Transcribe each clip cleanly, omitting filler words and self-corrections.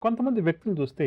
కొంతమంది వ్యక్తులు చూస్తే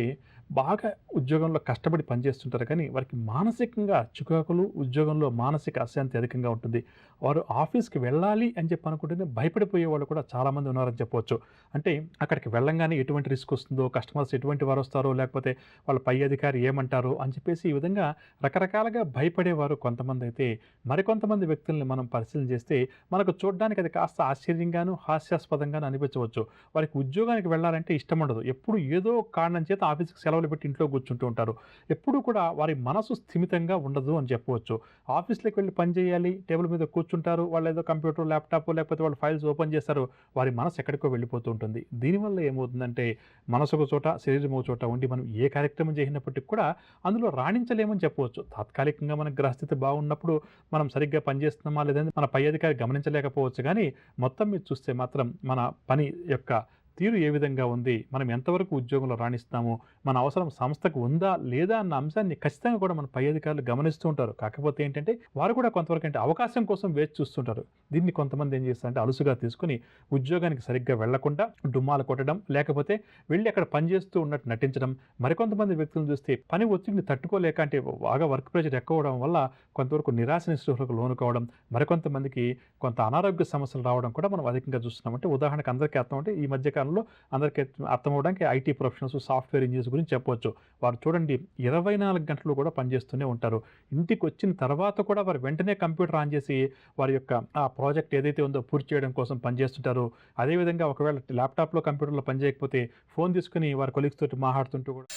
బాగా ఉద్యోగంలో కష్టపడి పనిచేస్తుంటారు కానీ వారికి మానసికంగా చికాకులు, ఉద్యోగంలో మానసిక అశాంతి అధికంగా ఉంటుంది. వారు ఆఫీస్‌కి వెళ్ళాలి అని చెప్పి అనుకుంటేనే భయపడిపోయే వాళ్ళు కూడా చాలామంది ఉన్నారని చెప్పవచ్చు. అంటే అక్కడికి వెళ్ళంగానే ఎటువంటి రిస్క్ వస్తుందో, కస్టమర్స్ ఎటువంటి వారొస్తారో, లేకపోతే వాళ్ళ పై అధికారి ఏమంటారో అని చెప్పేసి ఈ విధంగా రకరకాలుగా భయపడేవారు కొంతమందైతే, మరికొంతమంది వ్యక్తుల్ని మనం పరిశీలన చేస్తే మనకు చూడ్డానికి అది కాస్త ఆశ్చర్యంగాను, హాస్యాస్పదంగాను అనిపించవచ్చు. వారికి ఉద్యోగానికి వెళ్ళాలంటే ఇష్టముండదు. ఎప్పుడు ఏదో ఒక కారణం చేత ఆఫీస్‌కి సెలవులు పెట్టి ఇంట్లో కూర్చుంటూ ఉంటారు. ఎప్పుడూ కూడా వారి మనసు స్థిమితంగా ఉండదు అని చెప్పవచ్చు. ఆఫీస్‌లోకి వెళ్లి పని చేయాలి, టేబుల్ మీద కూర్చుంటారు. వాళ్ళేదో కంప్యూటర్, ల్యాప్‌టాప్ లేకపోతే వాళ్ళ ఫైల్స్ ఓపెన్ చేస్తారు. వారి మనసు ఎక్కడికో వెళ్ళిపోతూ ఉంటుంది. దీనివల్ల ఏమవుతుందంటే మనసు ఒక చోట, శరీరం ఒక చోట ఉండి మనం ఏ కార్యక్రమం చేసినప్పటికి కూడా అందులో రాణించలేమని చెప్పవచ్చు. తాత్కాలికంగా మన గ్రహస్థితి బాగున్నప్పుడు మనం సరిగ్గా పనిచేస్తున్నామా లేదని మన పై అధికారి గమనించలేకపోవచ్చు గానీ, మొత్తం మీద చూస్తే మాత్రం మన పని యొక్క తీరు ఏ విధంగా ఉంది? మనం ఎంతవరకు ఉద్యోగంలో రాణిస్తున్నాము? మన అవసరం సంస్థకు ఉందా? లేదా? అన్న అంశాన్ని ఖచ్చితంగా కూడా మన పై అధికారులు గమనిస్తూ ఉంటారు. కాకపోతే ఏంటంటే, వారు కూడా కొంతవరకు అంటే అవకాశం కోసం వేచి చూస్తుంటారు. దీన్ని కొంతమంది ఏం చేస్తారంటే అలుసుగా తీసుకొని ఉద్యోగానికి సరిగ్గా వెళ్ళకుండా డుమ్మాలు కొట్టడం, లేకపోతే వెళ్లి అక్కడ పని చేస్తూ ఉన్నట్టు నటించడం. మరికొంతమంది వ్యక్తులను చూస్తే పని ఒత్తిడిని తట్టుకోలేక అంటే బాగా వర్క్ ప్రెషర్ ఎక్కువవడం వల్ల కొంతవరకు నిరాశ నిస్పృహలకు లోను కావడం, మరికొంతమందికి కొంత అనారోగ్య సమస్యలు రావడం కూడా మనం అధికంగా చూస్తున్నాం. అంటే ఉదాహరణకు అందరికీ అర్థం అంటే ఈ మధ్య కాలంలో అందరికీ అర్థమవ్వడానికి ఐటీ ప్రొఫెషనల్స్, సాఫ్ట్‌వేర్ ఇంజినీర్స్ గురించి చెప్పొచ్చు. వారు చూడండి 24 గంటలు కూడా పనిచేస్తూనే ఉంటారు. ఇంటికొచ్చిన తర్వాత కూడా వారు వెంటనే కంప్యూటర్ ఆన్ చేసి వారి యొక్క ఆ ప్రాజెక్ట్ ఏదైతే ఉందో పూర్తి చేయడం కోసం పనిచేస్తుంటారు. అదేవిధంగా ఒకవేళ ల్యాప్‌టాప్‌లో, కంప్యూటర్‌లో పని చేయకపోతే ఫోన్ తీసుకొని వారి కొలీగ్స్ తోటి మాట్లాడుతుంటూ కూడా